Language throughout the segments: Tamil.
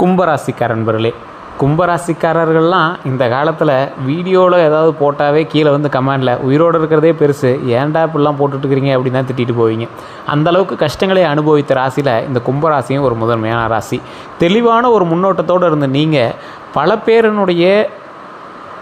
கும்பராசிக்கார நண்பர்களே, கும்பராசிக்காரர்கள்லாம் இந்த காலத்தில் வீடியோவில் ஏதாவது போட்டாவே கீழே வந்து கமெண்டில் உயிரோடு இருக்கிறதே பெருசு, ஏன்டா இப்படிலாம் போட்டுட்ருக்கிறீங்க அப்படின்னு தான் திட்டிட்டு போவீங்க. அந்தளவுக்கு கஷ்டங்களை அனுபவித்த ராசியில் இந்த கும்பராசியும் ஒரு முதன்மையான ராசி. தெளிவான ஒரு முன்னோட்டத்தோடு இருந்த நீங்கள் பல பேரினுடைய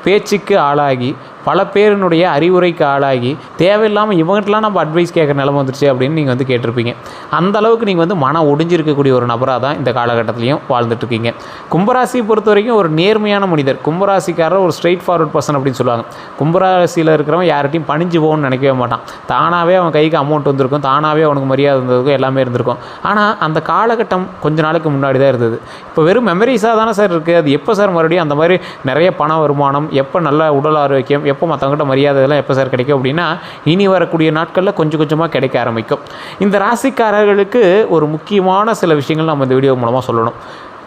பேச்சுக்கு ஆளாகி, பல பேரினுடைய அறிவுரைக்கு ஆளாகி, தேவையில்லாமல் இவங்ககிட்டலாம் நம்ம அட்வைஸ் கேட்குற நிலைமை வந்துருச்சு அப்படின்னு நீங்கள் வந்து கேட்டிருப்பீங்க. அந்த அளவுக்கு நீங்கள் வந்து மன ஒடிஞ்சிருக்கக்கூடிய ஒரு நபராக தான் இந்த காலகட்டத்திலையும் வாழ்ந்துட்டுருக்கீங்க. கும்பராசியை பொறுத்த வரைக்கும் ஒரு நேர்மையான மனிதர். கும்பராசிக்காரர் ஒரு ஸ்ட்ரெயிட் ஃபார்வர்ட் பர்சன் அப்படின்னு சொல்லுவாங்க. கும்பராசியில் இருக்கிறவன் யார்கிட்டையும் பணிஞ்சு போகணும்னு நினைக்கவே மாட்டான். தானாகவே அவன் கைக்கு அமௌண்ட் வந்திருக்கும், தானாகவே அவனுக்கு மரியாதை இருந்திருக்கும், எல்லாமே இருந்திருக்கும். ஆனால் அந்த காலகட்டம் கொஞ்ச நாளுக்கு முன்னாடி தான் இருந்தது. இப்போ வெறும் மெமரிஸாக தானே சார் இருக்குது. அது எப்போ சார் மறுபடியும் அந்த மாதிரி நிறைய பண வருமானம், எப்போ நல்ல உடல் ஆரோக்கியம், எப்போ மற்றவங்ககிட்ட மரியாதை இதெல்லாம் எப்போ சார் கிடைக்கும் அப்படின்னா, இனி வரக்கூடிய நாட்களில் கொஞ்சம் கொஞ்சமாக கிடைக்க ஆரம்பிக்கும். இந்த ராசிக்காரர்களுக்கு ஒரு முக்கியமான சில விஷயங்கள் நம்ம இந்த வீடியோ மூலமாக சொல்லணும்.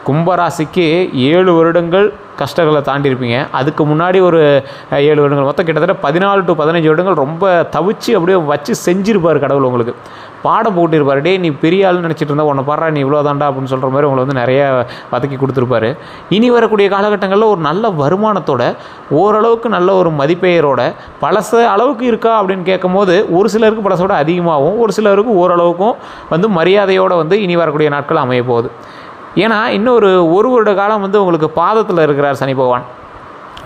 கும்பராசிக்கு 7 வருடங்கள் கஷ்டங்களை தாண்டியிருப்பீங்க. அதுக்கு முன்னாடி ஒரு 7 வருடங்கள், மொத்தம் கிட்டத்தட்ட 14 to 15 வருடங்கள் ரொம்ப தவிச்சு அப்படியே வச்சு செஞ்சுருப்பார் கடவுள். உங்களுக்கு பாடம் போட்டிருப்பார். டே நீ பெரிய ஆள்னு நினச்சிட்டு இருந்தால் உன்னை பாடுறா நீ இவ்வளோ தாண்டா அப்படின்னு சொல்கிற மாதிரி உங்களை வந்து நிறைய வதக்கி கொடுத்துருப்பாரு. இனி வரக்கூடிய காலகட்டங்களில் ஒரு நல்ல வருமானத்தோட, ஓரளவுக்கு நல்ல ஒரு மதிப்பெயரோட, பழச அளவுக்கு இருக்கா அப்படின்னு கேட்கும் போது ஒரு சிலருக்கு பழசோட அதிகமாகவும், ஒரு சிலருக்கு ஓரளவுக்கும் வந்து மரியாதையோடு வந்து இனி வரக்கூடிய நாட்கள் அமைய போகுது. ஏன்னா இன்னும் ஒரு வருட காலம் வந்து உங்களுக்கு பாதத்தில் இருக்கிறார் சனி பகவான்.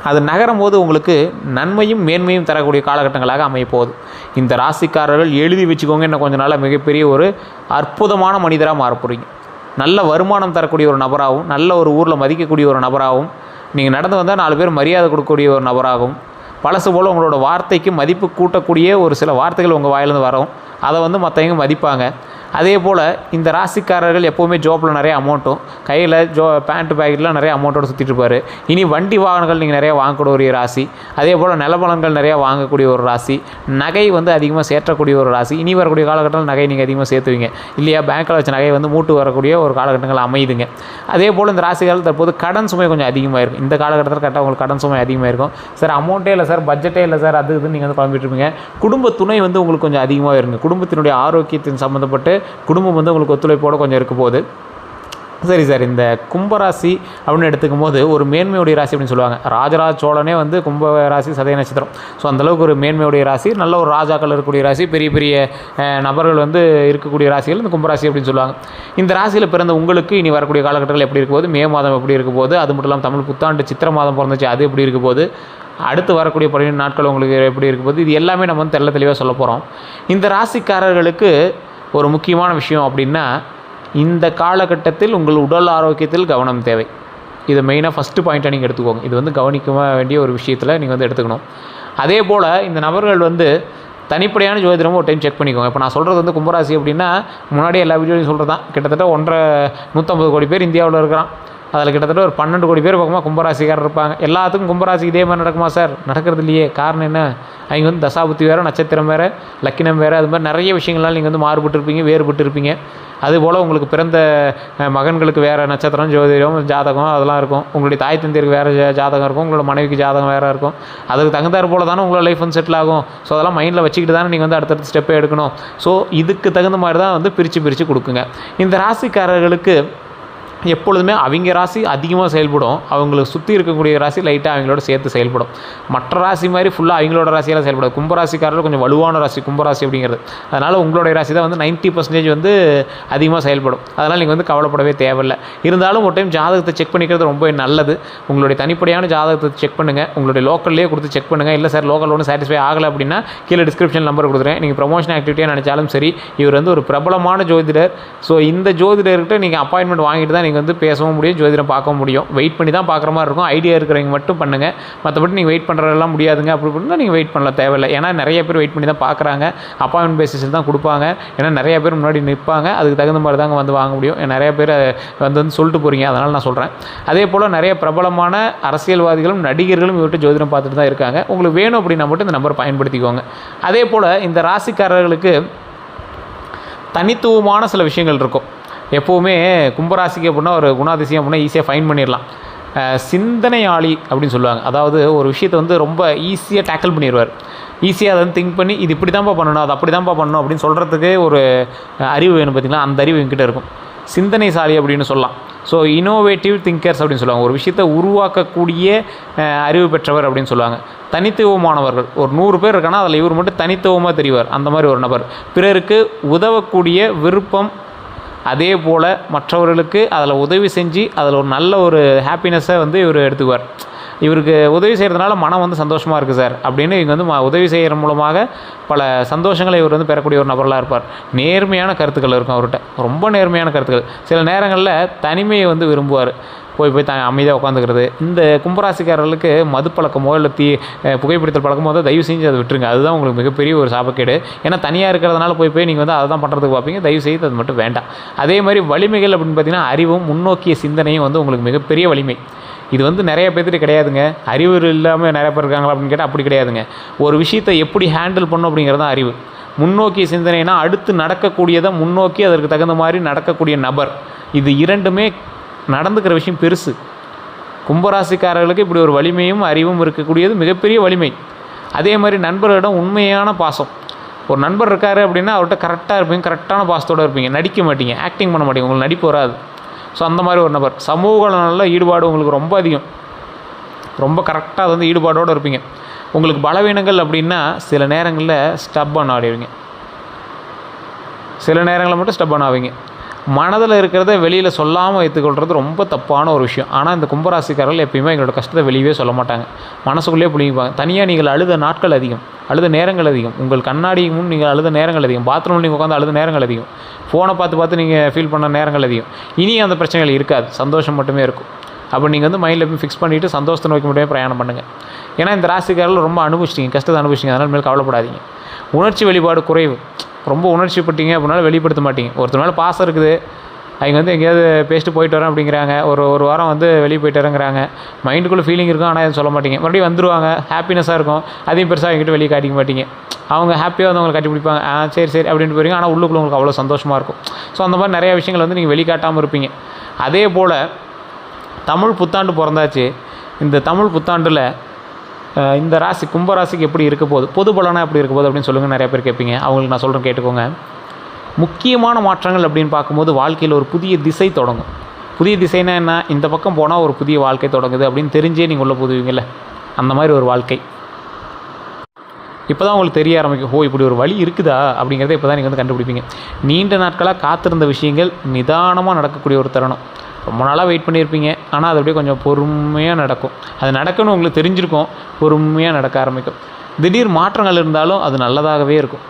அது நகரும் போது உங்களுக்கு நன்மையும் மேன்மையும் தரக்கூடிய காலகட்டங்களாக அமையப்போகுது. இந்த ராசிக்காரர்கள் எழுதி வச்சுக்கோங்க, இன்னும் கொஞ்சம் நாள் மிகப்பெரிய ஒரு அற்புதமான மனிதராக மாறப்போகிறீங்க. நல்ல வருமானம் தரக்கூடிய ஒரு நபராகவும், நல்ல ஒரு ஊரில் மதிக்கக்கூடிய ஒரு நபராகவும், நீங்கள் நடந்து வந்தால் 4 பேர் மரியாதை கொடுக்கக்கூடிய ஒரு நபராகவும், பழசு போல் உங்களோட வார்த்தைக்கு மதிப்பு கூட்டக்கூடிய ஒரு சில வார்த்தைகள் உங்கள் வாயிலிருந்து வரும். அதை வந்து மற்றவங்க மதிப்பாங்க. அதே போல் இந்த ராசிக்காரர்கள் எப்போவுமே ஜோப்பில் நிறைய அமௌண்ட்டும், கையில் பேண்ட்டு பேக்கெட்லாம் நிறைய அமௌண்ட்டோடு சுற்றிட்டு இருப்பார். இனி வண்டி வாகனங்கள் நீங்கள் நிறையா வாங்கக்கூடிய ஒரு ராசி. அதே போல் நிலபலன்கள் நிறையா வாங்கக்கூடிய ஒரு ராசி. நகை வந்து அதிகமாக சேர்க்கக்கூடிய ஒரு ராசி. இனி வரக்கூடிய காலகட்டத்தில் நகை நீங்கள் அதிகமாக சேர்த்துவீங்க இல்லையா? பேங்க்கில் வச்ச நகை வந்து மூட்டு வரக்கூடிய ஒரு காலகட்டங்கள் அமையுதுங்க. அதே போல் இந்த ராசிக்காரர்கள் தற்போது கடன் சுமை கொஞ்சம் அதிகமாக இருக்கும். இந்த காலகட்டத்தில் கரெக்டாக உங்களுக்கு கடன் சுமை அதிகமாக இருக்கும். சார் அமௌண்ட்டே இல்லை சார், பட்ஜெட்டே இல்லை சார், அது இதுன்னு நீங்கள் வந்து குழம்பிட்டு இருப்பீங்க. குடும்ப துணை வந்து உங்களுக்கு கொஞ்சம் அதிகமாக இருங்க. குடும்பத்தினுடைய ஆரோக்கியத்தின் சம்மந்தப்பட்டு குடும்பம் வந்து உங்களுக்கு ஒத்துழைப்போடு கொஞ்சம் இருக்க போகுது. சரி சார், இந்த கும்பராசி அப்படின்னு எடுத்துக்கும் போது ஒரு மேன்மையுடைய ராசி அப்படின்னு சொல்லுவாங்க. ராஜராஜ சோழனே வந்து கும்பராசி சதய நட்சத்திரம். ஸோ அந்தளவுக்கு ஒரு மேன்மையுடைய ராசி, நல்ல ஒரு ராஜாக்கள் இருக்கக்கூடிய ராசி, பெரிய பெரிய நபர்கள் வந்து இருக்கக்கூடிய ராசிகள் இந்த கும்பராசி அப்படின்னு சொல்லுவாங்க. இந்த ராசியில் பிறந்த உங்களுக்கு இனி வரக்கூடிய காலகட்டங்கள் எப்படி இருக்க போது, மே மாதம் எப்படி இருக்க போது, அது மட்டும் இல்லாமல் தமிழ் புத்தாண்டு சித்திரை மாதம் பிறந்துச்சு, அது எப்படி இருக்க போது, அடுத்து வரக்கூடிய 12 நாட்கள் உங்களுக்கு எப்படி இருக்க போது, இது எல்லாமே நம்ம வந்து தெளிவாக சொல்ல போகிறோம். இந்த ராசிக்காரர்களுக்கு ஒரு முக்கியமான விஷயம் அப்படின்னா, இந்த காலகட்டத்தில் உங்கள் உடல் ஆரோக்கியத்தில் கவனம் தேவை. இதை மெயினாக ஃபஸ்ட்டு பாயிண்ட்டாக நீங்கள் எடுத்துக்கோங்க. இது வந்து கவனிக்க வேண்டிய ஒரு விஷயத்தில் நீங்கள் வந்து எடுத்துக்கணும். அதே போல் இந்த நபர்கள் வந்து தனிப்படையான ஜோதிடமும் ஒரு டைம் செக் பண்ணிக்கோங்க. இப்போ நான் சொல்கிறது வந்து கும்பராசி அப்படின்னா, முன்னாடி எல்லா வீடியோலையும் சொல்கிறது தான். கிட்டத்தட்ட 150 கோடி பேர் இந்தியாவில் இருக்கிறான். அதில் கிட்டத்தட்ட ஒரு 12 கோடி பேர் பக்கமாக கும்பராசிக்காரர் இருப்பாங்க. எல்லாத்துக்கும் கும்பராசி இதே மாதிரி நடக்குமா சார்? நடக்கிறது இல்லையே. காரணம் என்ன? அவங்க வந்து தசாபுத்தி வேறு, நட்சத்திரம் வேறு, லக்கினம் வேறு, அது மாதிரி நிறைய விஷயங்கள்லாம் நீங்கள் வந்து மாறுபட்டு இருப்பீங்க, வேறுபட்டு இருப்பீங்க. அதுபோல் உங்களுக்கு பிறந்த மகன்களுக்கு வேறு நட்சத்திரம், ஜோதிடம், ஜாதகம் அதெல்லாம் இருக்கும். உங்களுடைய தாய் தந்தையருக்கு வேறு ஜாதகம் இருக்கும், உங்களோட மனைவிக்கு ஜாதகம் வேறு இருக்கும். அதுக்கு தகுந்தாற் போல் தானே உங்களோட லைஃப் வந்து செட்டில் ஆகும். ஸோ அதெல்லாம் மைண்டில் வச்சுக்கிட்டு தானே நீங்கள் வந்து அடுத்தடுத்த ஸ்டெப்பை எடுக்கணும். ஸோ இதுக்கு தகுந்த மாதிரி தான் வந்து பிரித்து கொடுக்குங்க. இந்த ராசிக்காரர்களுக்கு எப்பொழுதுமே அவங்க ராசி அதிகமாக செயல்படும், அவங்களுக்கு சுற்றி இருக்கக்கூடிய ராசி லைட்டாக அவங்களோட சேர்த்து செயல்படும். மற்ற ராசி மாதிரி ஃபுல்லாக அவங்களோட ராசியெல்லாம் செயல்படும். கும்பராசிக்காரர்கள் கொஞ்சம் வலுவான ராசி கும்பராசி அப்படிங்கிறது. அதனால் உங்களுடைய ராசி தான் வந்து 90% வந்து அதிகமாக செயல்படும். அதனால் நீங்கள் வந்து கவலைப்படவே தேவையில்லை. இருந்தாலும் ஒரு டைம் ஜாதகத்தை செக் பண்ணிக்கிறது ரொம்ப நல்லது. உங்களுடைய தனிப்படையான ஜாதகத்தை செக் பண்ணுங்கள். உங்களுடைய லோக்கல்லே கொடுத்து செக் பண்ணுங்கள். இல்லை சார் லோக்கல் ஒன்றும் சாட்டிஸ்ஃபை ஆகலை அப்படின்னா கீழே டிஸ்கிரிப்ஷன் நம்பர் கொடுக்குறேன். நீங்கள் ப்ரமோஷன் ஆக்டிவிட்டியாக நினச்சாலும் சரி, இவர் வந்து ஒரு பிரபலமான ஜோதிடர். ஸோ இந்த ஜோதிடர்கிட்ட நீங்கள் அப்பாயின்மெண்ட் வாங்கிட்டு தான் நீங்கள் வந்து பேசவும் முடியும், ஜோதிடம் பார்க்க முடியும். வெயிட் பண்ணி தான் பார்க்குற மாதிரி இருக்கும். ஐடியா இருக்கிறவங்க மட்டும் பண்ணுங்கள். மற்றபடி நீங்கள் வெயிட் பண்ணுறதெல்லாம் முடியாதுங்க. அப்படி பண்ணால் நீங்கள் வெயிட் பண்ணல தேவையில்லை. ஏன்னா நிறைய பேர் வெயிட் பண்ணி தான் பார்க்குறாங்க. அப்பாயின்மெண்ட் பேசிஸில் தான் கொடுப்பாங்க. ஏன்னா நிறைய பேர் முன்னாடி நிற்பாங்க. அதுக்கு தகுந்த மாதிரி தாங்க வந்து வாங்க முடியும். நிறைய பேர் வந்து சொல்லிட்டு போகிறீங்க, அதனால் நான் சொல்கிறேன். அதே போல் நிறைய பிரபலமான அரசியல்வாதிகளும் நடிகர்களும் இவர்கிட்ட ஜோதிடம் பார்த்துட்டு தான் இருக்காங்க. உங்களுக்கு வேணும் அப்படின்னா மட்டும் இந்த நம்பரை பயன்படுத்திக்கோங்க. அதே போல் இந்த ராசிக்காரர்களுக்கு தனித்துவமான சில விஷயங்கள் இருக்கும். எப்போவுமே கும்பராசிக்கு அப்படின்னா ஒரு குணாதிசயம் அப்படின்னா ஈஸியாக ஃபைன் பண்ணிடலாம். சிந்தனையாளி அப்படின்னு சொல்லுவாங்க. அதாவது ஒரு விஷயத்தை வந்து ரொம்ப ஈஸியாக டேக்கிள் பண்ணிடுவார். ஈஸியாக அதை வந்து திங்க் பண்ணி இது இப்படி தான்ப்பா பண்ணணும், அது அப்படி தான்ப்பா பண்ணணும் அப்படின்னு சொல்கிறதுக்கு ஒரு அறிவு வேணும். பார்த்திங்களா, அந்த அறிவு என்கிட்ட இருக்கும். சிந்தனைசாலி அப்படின்னு சொல்லலாம். ஸோ இனோவேட்டிவ் திங்கர்ஸ் அப்படின்னு சொல்லுவாங்க. ஒரு விஷயத்தை உருவாக்கக்கூடிய அறிவு பெற்றவர் அப்படின்னு சொல்லுவாங்க. தனித்துவமானவர்கள். ஒரு 100 பேர் இருக்கானா அதில் இவர் மட்டும் தனித்துவமாக தெரிவார். அந்த மாதிரி ஒரு நபர். பிறருக்கு உதவக்கூடிய விருப்பம், அதே போல் மற்றவர்களுக்கு அதில் உதவி செஞ்சு அதில் ஒரு நல்ல ஒரு ஹாப்பினஸ்ஸை வந்து இவர் எடுத்துக்குவார். இவருக்கு உதவி செய்கிறதுனால மனம் வந்து சந்தோஷமாக இருக்குது சார் அப்படின்னு இங்கே வந்து உதவி செய்கிற மூலமாக பல சந்தோஷங்களை இவர் வந்து பெறக்கூடிய ஒரு நபர்களாக இருப்பார். நேர்மையான கருத்துக்கள் இருக்கும் அவர்கிட்ட, ரொம்ப நேர்மையான கருத்துக்கள். சில நேரங்களில் தனிமையை வந்து விரும்புவார். போய் அமைதியாக உட்காந்துக்கிறது. இந்த கும்பராசிக்காரர்களுக்கு மது பழக்கமோ இல்லை புகைப்பிடித்தல் பழக்கமோ வந்து தயவு செஞ்சு அதை விட்டுருங்க. அதுதான் உங்களுக்கு மிகப்பெரிய ஒரு சாபக்கேடு. ஏன்னா தனியாக இருக்கிறதுனால போய் நீங்கள் வந்து அதை தான் பண்ணுறதுக்கு பார்ப்பீங்க. தயவு செய்து அது மட்டும் வேண்டாம். அதே மாதிரி வலிமைகள் அப்படின்னு பார்த்தீங்கன்னா அறிவும் முன்னோக்கிய சிந்தனையும் வந்து உங்களுக்கு மிகப்பெரிய வலிமை. இது வந்து நிறைய பேர்த்துட்டு கிடையாதுங்க. அறிவு இல்லாமல் நிறைய பேர் இருக்காங்களா அப்படின்னு கேட்டால் அப்படி கிடையாதுங்க. ஒரு விஷயத்தை எப்படி ஹேண்டில் பண்ணணும் அப்படிங்கிறது தான் அறிவு. முன்னோக்கிய சிந்தனைனா அடுத்து நடக்கக்கூடியதை முன்னோக்கி அதற்கு தகுந்த மாதிரி நடக்கக்கூடிய நபர். இது இரண்டுமே நடந்துக்கிற விஷயம் பெருசு. கும்பராசிக்காரர்களுக்கு இப்படி ஒரு வலிமையும் அறிவும் இருக்கக்கூடியது மிகப்பெரிய வலிமை. அதே மாதிரி நண்பர்களிடம் உண்மையான பாசம். ஒரு நண்பர் இருக்கார் அப்படின்னா அவர்கிட்ட கரெக்டாக இருப்பீங்க, கரெக்டான பாசத்தோடு இருப்பீங்க, நடிக்க மாட்டீங்க, ஆக்டிங் பண்ண மாட்டீங்க, உங்களுக்கு நடிப்பு வராது. ஸோ அந்த மாதிரி ஒரு நபர். சமூக நல்ல ஈடுபாடு உங்களுக்கு ரொம்ப அதிகம், ரொம்ப கரெக்டாக அது வந்து ஈடுபாடோடு இருப்பீங்க. உங்களுக்கு பலவீனங்கள் அப்படின்னா சில நேரங்களில் ஸ்டப்பான ஆடுவீங்க, சில நேரங்களில் மட்டும் ஸ்டப்பான ஆவீங்க. மனதில் இருக்கிறத வெளியில் சொல்லாமல் வைத்துக்கொள்வது ரொம்ப தப்பான ஒரு விஷயம். ஆனால் இந்த கும்பராசிக்காரர்கள் எப்பயுமே எங்களோட கஷ்டத்தை வெளியே சொல்ல மாட்டாங்க, மனசுக்குள்ளேயே புளிப்பாங்க. தனியாக நீங்கள் அழுத நாட்கள் அதிகம், அழுத நேரங்கள் அதிகம், உங்கள் கண்ணாடி முன் நீங்கள் அழுத நேரங்கள் அதிகம், பாத்ரூமில் நீங்கள் உட்காந்து அழுத நேரங்கள் அதிகம், ஃபோனை பார்த்து நீங்கள் ஃபீல் பண்ண நேரங்கள் அதிகம். இனி அந்த பிரச்சனைகள் இருக்காது, சந்தோஷம் மட்டுமே இருக்கும். அப்போ நீங்கள் வந்து மைண்டில் எப்பயும் ஃபிக்ஸ் பண்ணிவிட்டு சந்தோஷத்தை நோக்கி மட்டுமே பிரயாணம் பண்ணுங்கள். ஏன்னா இந்த ராசிக்காரர்கள் ரொம்ப அனுபவிச்சிட்டிங்க, கஷ்டத்தை அனுபவிச்சிங்க, அதனால் மேலே கவலைப்படாதீங்க. உணர்ச்சி வெளிப்பாடு குறைவு. ரொம்ப உணர்ச்சிப்பட்டீங்க அப்படின்னால வெளிப்படுத்த மாட்டீங்க. ஒருத்தர் மேலே பாசம் இருக்குது, அவங்க வந்து எங்கேயாவது பேசிட்டு போயிட்டு வரேன் அப்படிங்கிறாங்க, ஒரு வாரம் வந்து வெளியே போயிட்டு வரேங்கிறாங்க, மைண்டுக்குள்ளே ஃபீலிங் இருக்கும், ஆனால் எதுவும் சொல்ல மாட்டீங்க. மறுபடியும் வந்துடுவாங்க, ஹாப்பினஸாக இருக்கும், அதையும் பெருசாக அவங்ககிட்ட வெளியே காட்டிக்க மாட்டீங்க. அவங்க ஹாப்பியாக வந்து அவங்களை கட்டி பிடிப்பாங்க, சரி அப்படின்ட்டு போயிருங்க. ஆனால் உள்ளுக்குள்ளே உங்களுக்கு அவ்வளோ சந்தோஷமாக இருக்கும். ஸோ அந்த மாதிரி நிறையா விஷயங்கள் வந்து நீங்கள் வெளிக்காட்டாமல் இருப்பீங்க. அதே போல் தமிழ் புத்தாண்டு பிறந்தாச்சு. இந்த தமிழ் புத்தாண்டில் இந்த ராசி கும்பராசிக்கு எப்படி இருக்க போகுது, பொது பலனாக எப்படி இருக்க போகுது அப்படின்னு சொல்லுங்கள். நிறைய பேர் கேட்பீங்க, அவங்களுக்கு நான் சொல்கிறேன் கேட்டுக்கோங்க. முக்கியமான மாற்றங்கள் அப்படின்னு பார்க்கும்போது வாழ்க்கையில் ஒரு புதிய திசை தொடங்கும். புதிய திசைனா என்ன, இந்த பக்கம் போனால் ஒரு புதிய வாழ்க்கை தொடங்குது அப்படின்னு தெரிஞ்சே நீங்கள் உள்ள போதுவீங்கள்ல, அந்த மாதிரி ஒரு வாழ்க்கை இப்போ தான் உங்களுக்கு தெரிய ஆரம்பிக்கும். இப்படி ஒரு வழி இருக்குதா அப்படிங்கிறத இப்போ தான் நீங்கள் வந்து கண்டுபிடிப்பீங்க. நீண்ட நாட்களாக காத்திருந்த விஷயங்கள் நிதானமாக நடக்கக்கூடிய ஒரு தருணம். ரொம்ப நாளாக வெயிட் பண்ணியிருப்பீங்க, ஆனால் அது அப்படியே கொஞ்சம் பொறுமையாக நடக்கும். அது நடக்கணும்னு உங்களுக்கு தெரிஞ்சிருக்கும், பொறுமையாக நடக்க ஆரம்பிக்கும். திடீர் மாற்றங்கள் இருந்தாலும் அது நல்லதாகவே இருக்கும்.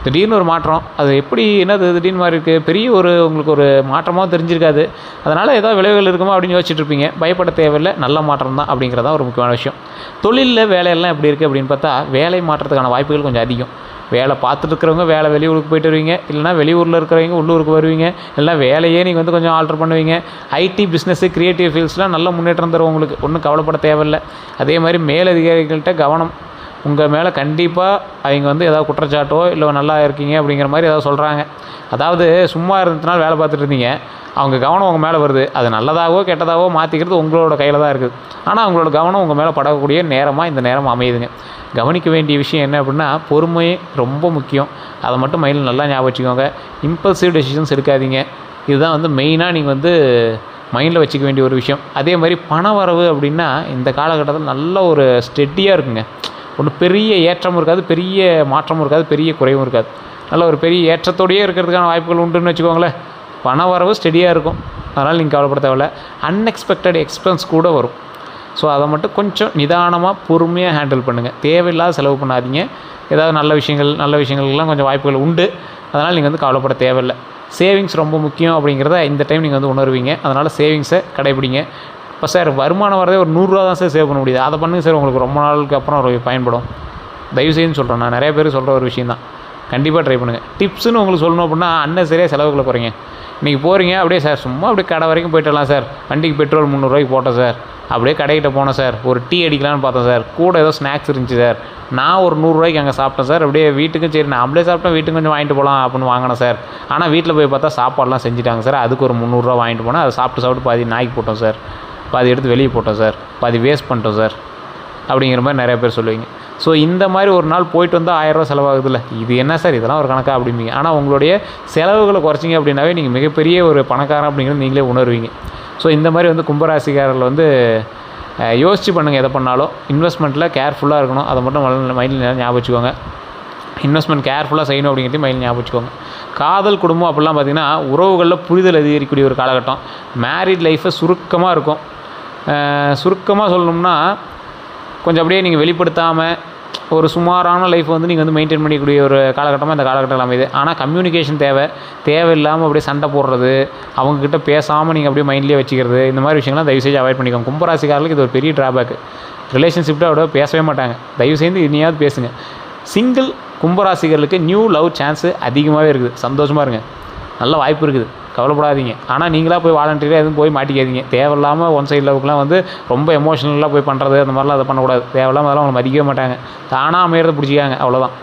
திடீர்னு ஒரு மாற்றம், அது எப்படி என்னது திடீர்னு மாதிரி இருக்குது, பெரிய உங்களுக்கு ஒரு மாற்றமாக தெரிஞ்சிருக்காது, அதனால் ஏதோ விளைவுகள் இருக்குமா அப்படின்னு யோசிச்சுட்டு இருப்பீங்க. பயப்பட தேவையில்லை, நல்ல மாற்றம் தான் அப்படிங்கிறதான் ஒரு முக்கியமான விஷயம். தொழிலில் வேலையெல்லாம் எப்படி இருக்குது அப்படின்னு பார்த்தா வேலை மாற்றத்துக்கான வாய்ப்புகள் கொஞ்சம் அதிகம். வேலை பார்த்துட்டு இருக்கிறவங்க வேலை வெளியூருக்கு போய்ட்டு வருவீங்க, இல்லைனா வெளியூரில் இருக்கிறவங்க உள்ளூருக்கு வருவீங்க, இல்லைனா வேலையே நீங்கள் வந்து கொஞ்சம் ஆல்ட்ரு பண்ணுவீங்க. ஐடி பிஸ்னஸ்ஸு கிரியேட்டிவ் ஃபீல்ட்ஸ்லாம் நல்ல முன்னேற்றம் தரும் உங்களுக்கு, ஒன்றும் கவலைப்பட தேவையில்லை. அதே மாதிரி மேலதிகாரிகள்கிட்ட கவனம், உங்கள் மேலே கண்டிப்பாக அவங்க வந்து ஏதாவது குற்றச்சாட்டோ இல்லை நல்லா இருக்கீங்க அப்படிங்கிற மாதிரி ஏதாவது சொல்கிறாங்க. அதாவது சும்மா இருந்ததுனால வேலை பார்த்துட்டு இருந்தீங்க, அவங்க கவனம் உங்கள் மேலே வருது, அது நல்லதாகவோ கெட்டதாகவோ மாற்றிக்கிறது உங்களோட கையில் தான் இருக்குது. ஆனால் அவங்களோட கவனம் உங்கள் மேலே படக்கூடிய நேரமாக இந்த நேரம் அமையுதுங்க. கவனிக்க வேண்டிய விஷயம் என்ன அப்படின்னா பொறுமை ரொம்ப முக்கியம். அதை மட்டும் மைண்டில் நல்லா ஞாபகம் வச்சுக்கோங்க. இம்பல்சிவ் டெசிஷன்ஸ் எடுக்காதீங்க. இதுதான் வந்து மெயினாக நீங்கள் வந்து மைண்டில் வச்சுக்க வேண்டிய ஒரு விஷயம். அதே மாதிரி பண வரவு அப்படின்னா இந்த காலகட்டத்தில் நல்ல ஒரு ஸ்டெடியாக இருக்குங்க. ஒன்றும் பெரிய ஏற்றமும் இருக்காது, பெரிய மாற்றமும் இருக்காது, பெரிய குறைவும் இருக்காது. நல்ல ஒரு பெரிய ஏற்றத்தோடையே இருக்கிறதுக்கான வாய்ப்புகள் உண்டுன்னு வச்சுக்கோங்களேன். பண வரவு ஸ்டெடியாக இருக்கும், அதனால் நீங்கள் கவலைப்பட தேவையில்ல. அன்எக்ஸ்பெக்டட் எக்ஸ்பென்ஸ் கூட வரும். ஸோ அதை மட்டும் கொஞ்சம் நிதானமாக பொறுமையாக ஹேண்டில் பண்ணுங்கள். தேவையில்லாத செலவு பண்ணாதீங்க. ஏதாவது நல்ல விஷயங்கள்லாம் கொஞ்சம் வாய்ப்புகள் உண்டு, அதனால் நீங்கள் வந்து கவலைப்பட தேவையில்லை. சேவிங்ஸ் ரொம்ப முக்கியம் அப்படிங்கிறத இந்த டைம் நீங்கள் வந்து உணர்வீங்க. அதனால் சேவிங்ஸை கடைபிடிங்க. இப்போ சார் வருமானம் வரதே ஒரு 100 ரூபா தான் சார் சேவ் பண்ண முடியுது, அதை பண்ணுங்க சார், உங்களுக்கு ரொம்ப நாளுக்கு அப்புறம் ஒரு பயன்படும். தயவுசெய்துன்னு சொல்கிறேன், நான் நிறைய பேர் சொல்கிற ஒரு விஷயம் தான். கண்டிப்பாக ட்ரை பண்ணுங்கள். டிப்ஸ்னு உங்களுக்கு சொல்லணும் அப்படின்னா அன்னெசரியாக செலவுகளை குறைங்க. இன்றைக்கி போகிறீங்க அப்படியே சார் சும்மா அப்படியே கடை வரைக்கும் போய்ட்டுலாம் சார், வண்டிக்கு பெட்ரோல் 300 ரூபாய்க்கு போட்டேன் சார், அப்படியே கடைக்கிட்ட போனேன் சார், ஒரு டீ அடிக்கலான்னு பார்த்தேன் சார், கூட ஏதோ ஸ்நாக்ஸ் இருந்துச்சு சார், நான் ஒரு 100 ரூபாய்க்கு அங்கே சாப்பிட்டேன் சார், அப்படியே வீட்டுக்கும் சரி நான் அப்படியே சாப்பிட்டேன், வீட்டுக்கு கொஞ்சம் வாங்கிட்டு போகலாம் அப்படின்னு வாங்கினேன் சார். ஆனால் வீட்டில் போய் பார்த்தா சாப்பாடெலாம் செஞ்சுட்டாங்க சார், அதுக்கு ஒரு 300 ரூபா வாங்கிட்டு போனேன், அதை சாப்பிட்டு பாதி நாய்க்கு போட்டோம் சார், பாதி எடுத்து வெளியே போட்டோம் சார், பாதி வேஸ்ட் பண்ணிட்டோம் சார் அப்படிங்கிற மாதிரி நிறைய பேர் சொல்லுவீங்க. ஸோ இந்த மாதிரி ஒரு நாள் போயிட்டு வந்தால் 1000 ரூபா செலவாகுதுல்ல, இது என்ன சார் இதெல்லாம் ஒரு கணக்கா அப்படிம்பீங்க. ஆனால் உங்களுடைய செலவுகளை குறைச்சிங்க அப்படின்னாவே நீங்கள் மிகப்பெரிய ஒரு பணக்காரன் அப்படிங்கிறது நீங்களே உணர்வீங்க. ஸோ இந்த மாதிரி வந்து கும்பராசிக்காரர்கள் வந்து யோசித்து பண்ணுங்கள். எதை பண்ணாலும் இன்வெஸ்ட்மெண்ட்டில் கேர்ஃபுல்லாக இருக்கணும். அதை மட்டும் மைண்டில் ஞாபகம் வச்சுக்கோங்க. இன்வெஸ்ட்மெண்ட் கேர்ஃபுல்லாக செய்யணும் அப்படிங்கிறதையும் மைண்டில் ஞாபகம் வச்சுக்கோங்க. காதல், குடும்பம் அப்படிலாம் பார்த்திங்கன்னா உறவுகளில் புரிதல் அதிகரிக்கக்கூடிய ஒரு காலகட்டம். மேரிட் லைஃப்பை சுருக்கமாக இருக்கும். சுருக்கமாக சொல்லணும்னா கொஞ்சம் அப்படியே நீங்கள் வெளிப்படுத்தாமல் ஒரு சுமாரான லைஃப் வந்து நீங்கள் வந்து மெயின்டைன் பண்ணிக்கூடிய ஒரு காலகட்டமாக இந்த காலகட்டம் அமையுது. ஆனால் கம்யூனிகேஷன் தேவையில்லாமல் அப்படியே சண்டை போடுறது, அவங்கக்கிட்ட பேசாமல் நீங்கள் அப்படியே மைண்ட்லேயே வச்சுக்கிறது, இந்த மாதிரி விஷயங்கள்லாம் தயவுசெய்து அவாய்ட் பண்ணிக்கோங்க. கும்பராசிக்காரர்களுக்கு இது ஒரு பெரிய ட்ராபேக்கு. ரிலேஷன்ஷிப்ட்டு அவரோட பேசவே மாட்டாங்க. தயவுசெய்து இனியாவது பேசுங்க. சிங்கிள் கும்பராசிகளுக்கு நியூ லவ் சான்ஸு அதிகமாகவே இருக்குது. சந்தோஷமாக இருங்க, நல்ல வாய்ப்பு இருக்குது, கவலைப்படாதீங்க. ஆனால் நீங்களாக போய் வாலண்டியராக எதுவும் போய் மாட்டிக்காதீங்க. தேவையில்லாமல் ஒன் சைட் லவுக்குலாம் வந்து ரொம்ப எமோஷனலாக போய் பண்ணுறது அந்த மாதிரிலாம் அதை பண்ணக்கூடாது. தேவையில்லாமல் அதெல்லாம் அவங்க மதிக்கவே மாட்டாங்க. தானாக அமையிறத பிடிச்சிக்காங்க, அவ்வளோதான்.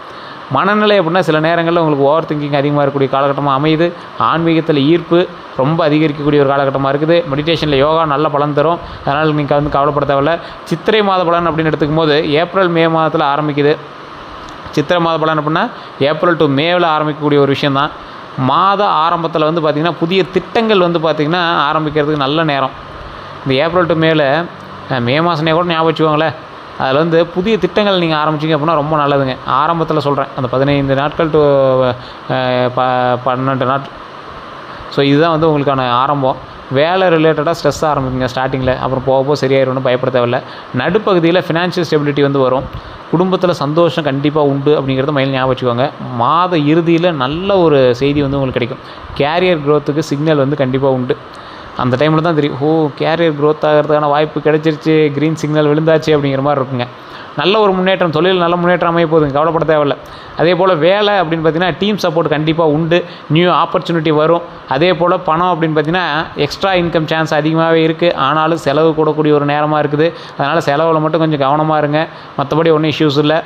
மனநிலை அப்படின்னா சில நேரங்களில் உங்களுக்கு ஓவர் திங்கிங் அதிகமாக இருக்கக்கூடிய காலகட்டமாக அமையுது. ஆன்மீகத்தில் ஈர்ப்பு ரொம்ப அதிகரிக்கக்கூடிய ஒரு காலகட்டமாக இருக்குது. மெடிடேஷனில் யோகா நல்ல பலன் தரும். அதனால் நீங்கள் வந்து கவலைப்பட தேவையில்ல. சித்திரை மாத பலன் அப்படின்னு எடுத்துக்கும் போது ஏப்ரல் மே மாதத்தில் ஆரம்பிக்குது. சித்திரை மாத பலன் அப்படின்னா ஏப்ரல் டு மேவில் ஆரம்பிக்கக்கூடிய ஒரு விஷயந்தான். மாத ஆரம்பத்தில் வந்து பார்த்திங்கன்னா புதிய திட்டங்கள் வந்து பார்த்திங்கன்னா ஆரம்பிக்கிறதுக்கு நல்ல நேரம். இந்த ஏப்ரல் டு மேவில் மே மாதமே கூட ஞாபகம் வச்சுக்கோங்களேன். அதில் வந்து புதிய திட்டங்கள் நீங்கள் ஆரம்பிச்சிங்க அப்படின்னா ரொம்ப நல்லதுங்க. ஆரம்பத்தில் சொல்கிறேன், அந்த 15 நாட்கள் டு 12 நாட்கள். ஸோ இதுதான் வந்து உங்களுக்கான ஆரம்பம். வேலை ரிலேட்டடாக ஸ்ட்ரெஸ் ஆரம்பிக்குங்க ஸ்டார்டிங்கில். அப்புறம் போக சரியாயிரும்னு பயப்பட தேவையில்ல. நடுப்பகுதியில் ஃபினான்ஷியல் ஸ்டெபிலிட்டி வந்து வரும். குடும்பத்தில் சந்தோஷம் கண்டிப்பாக உண்டு அப்படிங்கிறத மைண்டில் ஞாபகம் வச்சுக்கோங்க. மாத இறுதியில் நல்ல ஒரு செய்தி வந்து உங்களுக்கு கிடைக்கும். கேரியர் க்ரோத்துக்கு சிக்னல் வந்து கண்டிப்பாக உண்டு. அந்த டைமில் தான் தெரியும், கேரியர் க்ரோத் ஆகிறதுக்கான வாய்ப்பு கிடைச்சிருச்சு, க்ரீன் சிக்னல் விழுந்தாச்சு அப்படிங்கிற மாதிரி இருக்குங்க. நல்ல ஒரு முன்னேற்றம், தொழில் நல்ல முன்னேற்றம் அமைய போகுதுங்க, கவலைப்பட தேவையில்லை. அதே போல் வேலை அப்படின்னு பார்த்திங்கன்னா டீம் சப்போர்ட் கண்டிப்பாக உண்டு. நியூ ஆப்பர்ச்சுனிட்டி வரும். அதே போல் பணம் அப்படின்னு பார்த்திங்கன்னா எக்ஸ்ட்ரா இன்கம் சான்ஸ் அதிகமாகவே இருக்குது. ஆனாலும் செலவு கூடக்கூடிய ஒரு நேரமாக இருக்குது. அதனால் செலவில் மட்டும் கொஞ்சம் கவனமாக இருங்க. மற்றபடி ஒன்றும் இஷ்யூஸ் இல்லை.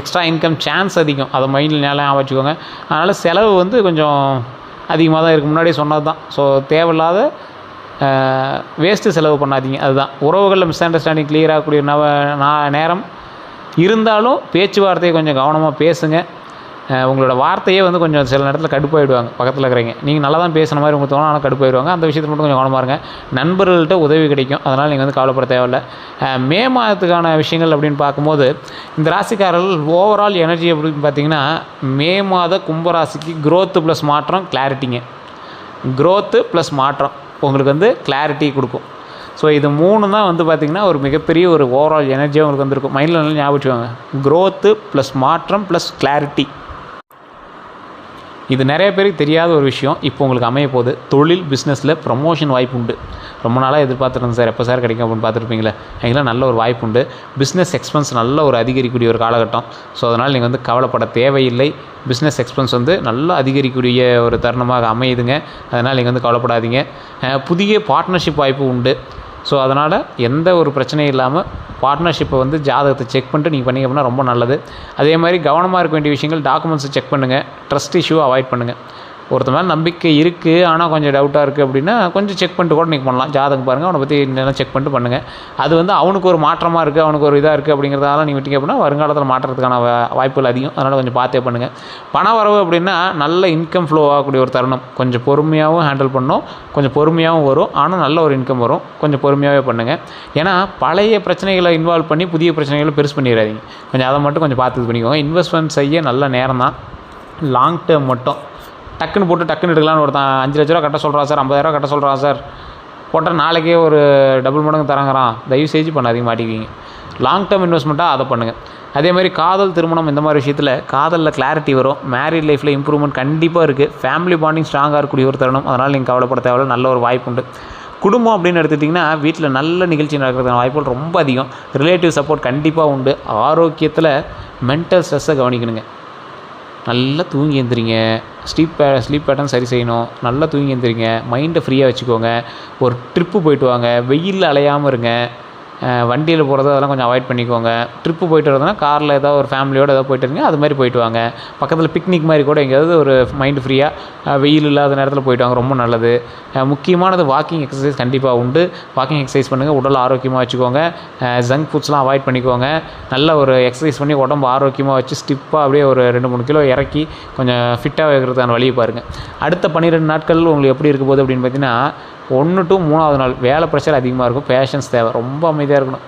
எக்ஸ்ட்ரா இன்கம் சான்ஸ் அதிகம், அதை மைண்டில் ஞாபகம் வச்சுக்கோங்க. அதனால் செலவு வந்து கொஞ்சம் அதிகமாக தான் இருக்குது. முன்னாடியே சொன்னது தான். ஸோ தேவையில்லாத வேஸ்ட்டு செலவு பண்ணாதீங்க. அதுதான் உறவுகளில் மிஸ் அண்டர்ஸ்டாண்டிங் கிளியர் ஆகக்கூடிய நேரம் இருந்தாலும் பேச்சுவார்த்தையை கொஞ்சம் கவனமாக பேசுங்க. உங்களோட வார்த்தையே வந்து கொஞ்சம் சில நேரத்தில் கடுப்பாயிடுவாங்க பக்கத்தில் இருக்கிறீங்க. நீங்கள் நல்லா தான் பேசுகிற மாதிரி உங்களுக்கு தோணும், ஆனால் கடுப்பாயிடுவாங்க. அந்த விஷயத்தில் மட்டும் கொஞ்சம் கவனமாக இருங்க. நண்பர்கள்ட்ட உதவி கிடைக்கும், அதனால் நீங்கள் வந்து கவலைப்பட தேவையில்லை. மே மாதத்துக்கான விஷயங்கள் அப்படின்னு பார்க்கும்போது இந்த ராசிக்காரர்கள் ஓவரால் எனர்ஜி அப்படின்னு பார்த்தீங்கன்னா மே மாத கும்பராசிக்கு க்ரோத்து ப்ளஸ் மாற்றம், கிளாரிட்டிங்க. க்ரோத்து ப்ளஸ் மாற்றம் உங்களுக்கு வந்து கிளாரிட்டி கொடுக்கும். ஸோ இது 3 தான் வந்து பார்த்திங்கன்னா ஒரு மிகப்பெரிய ஒரு ஓவரால் எனர்ஜியாக உங்களுக்கு வந்துருக்கும். மைண்டில் நல்லா ஞாபகம் வச்சுக்கோங்க. க்ரோத்து ப்ளஸ் மாற்றம் ப்ளஸ் கிளாரிட்டி. இது நிறைய பேருக்கு தெரியாத ஒரு விஷயம். இப்போ உங்களுக்கு அமைய போகுது. தொழில் பிஸ்னஸில் ப்ரமோஷன் வாய்ப்பு உண்டு. ரொம்ப நாளாக எதிர்பார்த்துருந்தேன் சார், எப்போ சார் கிடைக்கும் அப்படின்னு பார்த்துருப்பீங்களே. எங்கெல்லாம் நல்ல ஒரு வாய்ப்பு உண்டு. பிஸ்னஸ் எக்ஸ்பென்ஸ் நல்ல ஒரு அதிகரிக்கக்கூடிய ஒரு காலகட்டம். ஸோ அதனால் நீங்கள் வந்து கவலைப்பட தேவையில்லை. பிஸ்னஸ் எக்ஸ்பென்ஸ் வந்து நல்லா அதிகரிக்கக்கூடிய ஒரு தருணமாக அமையுதுங்க. அதனால் நீங்கள் வந்து கவலைப்படாதீங்க. புதிய பார்ட்னர்ஷிப் வாய்ப்பு உண்டு. ஸோ அதனால் எந்த ஒரு பிரச்சனையும் இல்லாமல் பார்ட்னர்ஷிப்பை வந்து ஜாதகத்தை செக் பண்ணிட்டு நீங்கள் பண்ணிங்க அப்படின்னா ரொம்ப நல்லது. அதே மாதிரி கவனமாக இருக்க வேண்டிய விஷயங்கள், டாக்குமெண்ட்ஸை செக் பண்ணுங்கள். ட்ரஸ்ட் இஷ்யூ அவாய்ட் பண்ணுங்கள். ஒருத்த மேலே நம்பிக்கை இருக்குது ஆனால் கொஞ்சம் டவுட்டாக இருக்குது அப்படின்னா கொஞ்சம் செக் பண்ணிட்டு கூட நீங்கள் பண்ணலாம். ஜாதகம் பாருங்கள், அவனை பற்றி என்னென்ன செக் பண்ணிட்டு பண்ணுங்கள். அது வந்து அவனுக்கு ஒரு மாற்றமாக இருக்குது, அவனுக்கு ஒரு இதாக இருக்குது அப்படிங்கிறதால நீங்கள் விட்டீங்க அப்படின்னா வருங்காலத்தில் மாற்றத்துக்கான வாய்ப்புகள் அதிகம். அதனால் கொஞ்சம் பார்த்தே பண்ணுங்கள். பண வரவு அப்படின்னா நல்ல இன்கம் ஃப்ளோ ஆகக்கூடிய ஒரு தருணம். கொஞ்சம் பொறுமையாகவும் ஹேண்டில் பண்ணணும், கொஞ்சம் பொறுமையாகவும் வரும். ஆனால் நல்ல ஒரு இன்கம் வரும். கொஞ்சம் பொறுமையாகவே பண்ணுங்கள். ஏன்னா பழைய பிரச்சனைகளை இன்வால்வ் பண்ணி புதிய பிரச்சனைகளை பெருசு பண்ணிடாதீங்க. கொஞ்சம் அதை மட்டும் கொஞ்சம் பார்த்து பண்ணிக்கோங்க. இன்வெஸ்ட்மெண்ட் செய்ய நல்ல நேரம் தான். லாங் டேர்ம் மட்டும் டக்குன்னு போட்டு டக்குன்னு எடுக்கலான்னு ஒருத்தன் 5 லட்ச ரூபா கட்ட சொல்கிறான் சார், 50,000 கட்ட சொல்கிறான் சார், போட்டால் நாளைக்கே ஒரு டபுள் மடங்கு தரங்கிறான். தயவு செஞ்சு பண்ணாதீங்க, மாட்டிக்குவீங்க. லாங் டேர்ம் இன்வெஸ்ட்மெண்ட்டாக அதை பண்ணுங்கள். அதே மாதிரி காதல், திருமணம் இந்த மாதிரி விஷயத்தில் காதலில் கிளாரிட்டி வரும். மேரிட் லைஃப்பில் இம்ப்ரூவ்மெண்ட் கண்டிப்பாக இருக்குது. ஃபேமிலி பாண்டிங் ஸ்ட்ராங்காக இருக்கக்கூடிய ஒரு தருணம். அதனால் நீங்கள் கவலைப்பட தேவையில்ல, நல்ல ஒரு வாய்ப்பு உண்டு. குடும்பம் அப்படின்னு எடுத்துக்கிட்டிங்கன்னா வீட்டில் நல்ல நிகழ்ச்சி நடக்கிறதுக்கான வாய்ப்புகள் ரொம்ப அதிகம். ரிலேட்டிவ் சப்போர்ட் கண்டிப்பாக உண்டு. ஆரோக்கியத்தில் மென்டல் ஸ்ட்ரெஸ்ஸை கவனிக்கணுங்க. நல்லா தூங்கி எழுந்திரிங்க. ஸ்லீப் பேட்டர்ன் சரி செய்யணும். நல்லா தூங்கி எழுந்திரிங்க. மைண்டை ஃப்ரீயாக வச்சுக்கோங்க. ஒரு ட்ரிப்பு போயிட்டு வாங்க. வெயிலில் அலையாமல் இருங்க. வண்டியில் போகிறது அதெல்லாம் கொஞ்சம் அவாய்ட் பண்ணிக்கோங்க. ட்ரிப்பு போயிட்டு வரதுனா காரில் ஏதாவது ஒரு ஃபேமிலியோடு ஏதாவது போய்ட்டு இருங்க, அது மாதிரி போயிட்டு வாங்க. பக்கத்தில் பிக்னிக் மாதிரி கூட எங்கேயாவது ஒரு மைண்டு ஃப்ரீயாக வெயில் இல்லாத நேரத்தில் போயிட்டு வாங்க, ரொம்ப நல்லது. முக்கியமானது வாக்கிங் எக்ஸசைஸ் கண்டிப்பாக உண்டு. வாக்கிங் எக்ஸசைஸ் பண்ணுங்கள், உடல் ஆரோக்கியமாக வச்சுக்கோங்க. ஜங்க் ஃபுட்ஸ்லாம் அவாய்ட் பண்ணிக்கோங்க. நல்ல ஒரு எக்ஸசைஸ் பண்ணி உடம்பு ஆரோக்கியமாக வச்சு ஸ்டிப்பாக அப்படியே ஒரு 2-3 கிலோ இறக்கி கொஞ்சம் ஃபிட்டாக வைக்கிறதுக்கான வழியை பாருங்கள். அடுத்த 12 நாட்கள் உங்களுக்கு எப்படி இருக்க போகுது அப்படின்னு பார்த்தீங்கன்னா 1 to 3வது நாள் வேலை ப்ரெஷர் அதிகமாக இருக்கும், பேஷன்ஸ் தேவை, ரொம்ப அமைதியாக இருக்கணும்.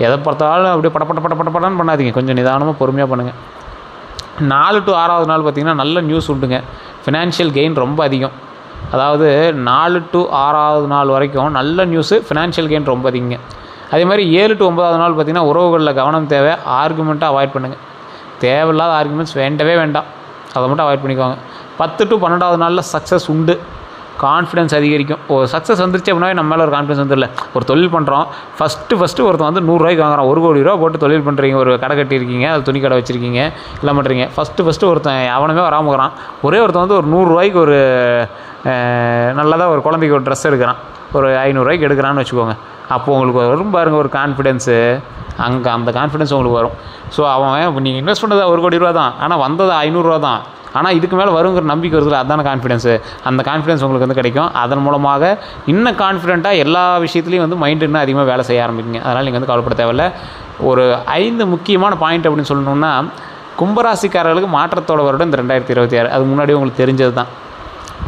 எதை பார்த்தாலும் அப்படியே படப்படன்னு பண்ணாதீங்க, கொஞ்சம் நிதானமாக பொறுமையாக பண்ணுங்கள். 4 to 6வது நாள் பார்த்திங்கன்னா நல்ல நியூஸ் உண்டுங்க, ஃபினான்ஷியல் கெயின் ரொம்ப அதிகம். அதாவது 4 to 6வது நாள் வரைக்கும் நல்ல நியூஸு, ஃபினான்ஷியல் கெயின் ரொம்ப அதிகங்க. அதே மாதிரி 7 to 9வது நாள் பார்த்திங்கன்னா உறவுகளில் கவனம் தேவை, ஆர்குமெண்ட்டை அவாய்ட் பண்ணுங்கள். தேவையில்லாத ஆர்குமெண்ட்ஸ் வேண்டவே வேண்டாம், அதை மட்டும் அவாய்ட் பண்ணிக்கோங்க. 10 to 12வது நாளில் சக்ஸஸ் உண்டு, கான்ஃபிடன்ஸ் அதிகரிக்கும். ஒரு சக்ஸஸ் வந்துருச்சு அப்படின்னா நம்ம மேலே ஒரு கான்ஃபிடன்ஸ் வந்துடல. ஒரு தொழில் பண்ணுறோம், ஃபஸ்ட்டு ஒருத்தன் வந்து 100 ரூபாய்க்கு வாங்குறான், 1 கோடி ரூபா போட்டு தொழில் பண்ணுறீங்க, ஒரு கடை கட்டியிருக்கீங்க, அது துணி கடை வச்சுருக்கீங்க, எல்லாம் பண்ணுறீங்க. ஃபஸ்ட்டு ஒருத்தன் அவனமே வராமக்கிறான், ஒருத்தன் வந்து ஒரு 100 ரூபாய்க்கு ஒரு நல்லதாக ஒரு குழந்தைக்கு ஒரு ட்ரெஸ் எடுக்கிறான், ஒரு 500 ரூபாய்க்கு எடுக்கிறான்னு வச்சுக்கோங்க. அப்போது உங்களுக்கு வரும் பாருங்க ஒரு கான்ஃபிடென்ஸு, அங்கே அந்த கான்ஃபிடென்ஸ் உங்களுக்கு வரும். ஸோ அவன் நீங்கள் இன்வெஸ்ட் பண்ணது 1 கோடி ரூபா தான், ஆனால் வந்தது 500 ரூபா தான், ஆனால் இதுக்கு மேலே வருங்கிற நம்பிக்கை வருதுல, அதுதான கான்ஃபிடென்ஸு. அந்த கான்ஃபிடென்ஸ் உங்களுக்கு வந்து கிடைக்கும். அதன் மூலமாக இன்னும் கான்ஃபிடென்ட்டாக எல்லா விஷயத்துலையும் வந்து மைண்டு இன்னும் அதிகமாக வேலை செய்ய ஆரம்பிக்குங்க. அதனால் நீங்கள் வந்து கவலைப்பட தேவையில்ல. ஒரு 5 முக்கியமான பாயிண்ட் அப்படின்னு சொல்லணுன்னா, கும்பராசிக்காரர்களுக்கு மாற்றத்தோட வருடம் இந்த 2026. அது முன்னாடி உங்களுக்கு தெரிஞ்சது தான்.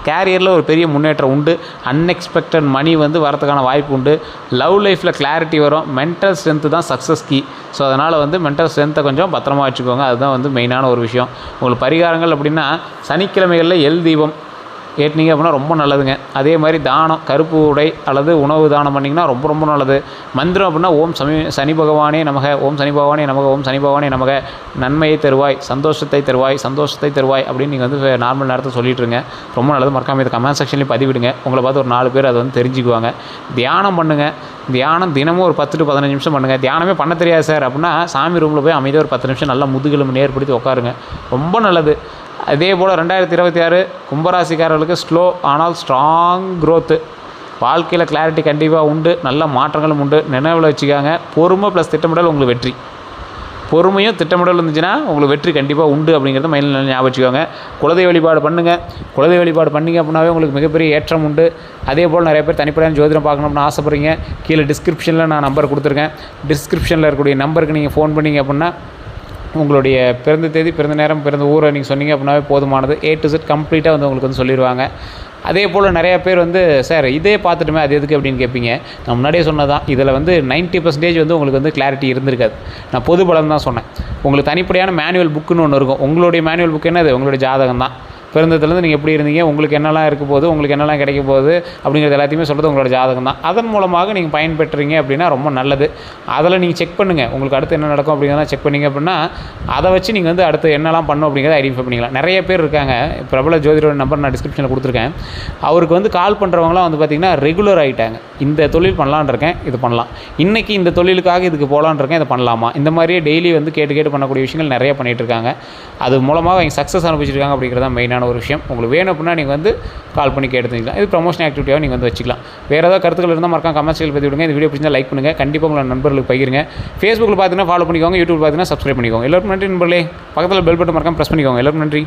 கேரியரில் ஒரு பெரிய முன்னேற்றம் உண்டு, அன்எக்ஸ்பெக்டட் மணி வந்து வரதுக்கான வாய்ப்பு உண்டு, லவ் லைஃப்பில் கிளாரிட்டி வரும், மென்டல் ஸ்ட்ரென்த்து தான் சக்ஸஸ் கீ. ஸோ அதனால் வந்து மென்டல் ஸ்ட்ரென்த்தை கொஞ்சம் பத்திரமா வச்சுக்கோங்க, அதுதான் வந்து மெயினான ஒரு விஷயம். உங்களுக்கு பரிகாரங்கள் அப்படின்னா சனிக்கிழமைகளில் எல் தீபம் ஏற்றினீங்க அப்படின்னா ரொம்ப நல்லதுங்க. அதே மாதிரி தானம், கருப்பு உடை அல்லது உணவு தானம் பண்ணிங்கன்னா ரொம்ப ரொம்ப நல்லது. மந்திரம் அப்படின்னா ஓம் சனி பகவானே நமக, ஓம் சனி பகவானே நமக, ஓம் சனி பகவானே நமக, நன்மையை தருவாய், சந்தோஷத்தை தருவாய் அப்படின்னு நீங்கள் வந்து நார்மல் நேரத்தை சொல்லிட்டுருங்க, ரொம்ப நல்லது. மறக்காமல் இதை கமெண்ட் செக்ஷன்லேயும் பதிவிடுங்க, உங்களை பார்த்து ஒரு 4 பேர் அதை வந்து தெரிஞ்சுக்குவாங்க. தியானம் பண்ணுங்கள், தியானம் தினமும் ஒரு 10 to 15 நிமிஷம் பண்ணுங்கள். தியானமே பண்ண தெரியாது சார் அப்படின்னா சாமி ரூமில் போய் அமைதியாக ஒரு 10 நிமிஷம் நல்லா முதுகெலும்பு நேர்படுத்தி உட்காருங்க, ரொம்ப நல்லது. அதே போல் 2026 கும்பராசிக்காரர்களுக்கு ஸ்லோ ஆனால் ஸ்ட்ராங் க்ரோத்து, வாழ்க்கையில் கிளாரிட்டி கண்டிப்பாக உண்டு, நல்ல மாற்றங்களும் உண்டு. நினைவில் வச்சுக்காங்க, பொறுமை ப்ளஸ் திட்டமிடல் உங்களுக்கு வெற்றி. பொறுமையும் திட்டமிடல் இருந்துச்சுன்னா உங்களுக்கு வெற்றி கண்டிப்பாக உண்டு அப்படிங்கிறத மைண்டில் ஞாபகம் வச்சுக்கோங்க. குலதெய்வ வழிபாடு பண்ணுங்கள், குலதெய்வ வழிபாடு பண்ணிங்க அப்படின்னாவே உங்களுக்கு மிகப்பெரிய ஏற்றம் உண்டு. அதே போல் நிறைய பேர் தனிப்படையான ஜோதிடம் பார்க்கணும்னு ஆசைப்படுறீங்க, கீழே டிஸ்கிரிப்ஷனில் நான் நம்பர் கொடுத்துருக்கேன். டிஸ்கிரிப்ஷனில் இருக்கக்கூடிய நம்பருக்கு நீங்கள் ஃபோன் பண்ணிங்க அப்படின்னா உங்களுடைய பிறந்த தேதி, பிறந்த நேரம், பிறந்த ஊரை நீங்கள் சொன்னீங்க அப்படின்னாவே போதுமானது. A to Z கம்ப்ளீட்டாக வந்து உங்களுக்கு வந்து சொல்லிடுவாங்க. அதே போல் நிறையா பேர் வந்து சார் இதே பார்த்துட்டுமே அது எதுக்கு அப்படின்னு கேட்பீங்க. நான் முன்னாடியே சொன்னதான், இதில் வந்து 90% வந்து உங்களுக்கு வந்து கிளாரிட்டி இருந்திருக்காது. நான் பொது பலம் தான் சொன்னேன். உங்களுக்கு தனிப்படையான மேனுவல் புக்குன்னு ஒன்று இருக்கும். உங்களுடைய மேனுவல் புக் என்னது? உங்களுடைய ஜாதகம் தான். பிறந்ததுலேருந்து நீங்கள் எப்படி இருந்தீங்க, உங்களுக்கு என்னெல்லாம் இருக்க போகுது, உங்களுக்கு என்னெல்லாம் கிடைக்க போகுது அப்படிங்கிறது எல்லாத்தையுமே சொல்கிறது உங்களோட ஜாதகம் தான். அதன் மூலமாக நீங்கள் பயன்பெற்றீங்க அப்படின்னா ரொம்ப நல்லது. அதில் நீங்கள் செக் பண்ணுங்கள், உங்களுக்கு அடுத்து என்ன நடக்கும் அப்படிங்கிறத செக் பண்ணிங்க அப்படின்னா அதை வச்சு நீங்கள் வந்து அடுத்து என்னெல்லாம் பண்ணணும் அப்படிங்கிறத ஐடென்டிஃபை பண்ணிக்கலாம். நிறைய பேர் இருக்காங்க, பிரபல ஜோதிடரோட நம்பர் நான் டிஸ்கிரிப்ஷனில் கொடுத்துருக்கேன். அவருக்கு வந்து கால் பண்ணுறவங்களாம் வந்து பார்த்திங்கன்னா ரெகுலர் ஆகிட்டாங்க. இந்த தொழில் பண்ணலான் இருக்கேன், இது பண்ணலாம், இன்றைக்கி இந்த தொழிலுக்காக இதுக்கு போகலான் இருக்கேன், இதை பண்ணலாமா, இந்த மாதிரியே டெய்லி வந்து கேட்டு பண்ணக்கூடிய விஷயங்கள் நிறைய பண்ணிகிட்டு இருக்காங்க. அது மூலமாக அவங்க சக்ஸஸ் அனுபவிச்சிருக்காங்க அப்படிங்கிறது தான் மெயினான ஒரு விஷயம். உங்களுக்கு வேணும் அப்படின்னா நீங்கள் வந்து கால் பண்ணி கேட்டுக்கலாம். இது ப்ரமோஷன் ஆக்டிவிட்டியாக நீங்கள் வந்து வச்சுக்கலாம். வேறு ஏதாவது கருத்துக்கள் இருந்தால் மறக்காம கமெண்ட்ஸில் பற்றி விடுங்க. இந்த வீடியோ பிடிச்சா லைக் பண்ணுங்கள், கண்டிப்பாக உங்களோட நண்பர்களுக்கு பகிருங்க. ஃபேஸ்புக்கில் பார்த்தீங்கன்னா ஃபாலோ பண்ணிக்கோங்க, யூடியூப் பார்த்தீங்கன்னா சப்ஸ்கிரைப் பண்ணிக்கோங்க. எல்லாருக்கும் நன்றி நண்பர்களே. பக்கத்தில் பெல் பட்டன் மறக்காம ப்ரெஸ் பண்ணிக்கோங்க. எல்லாருக்கும் நன்றி.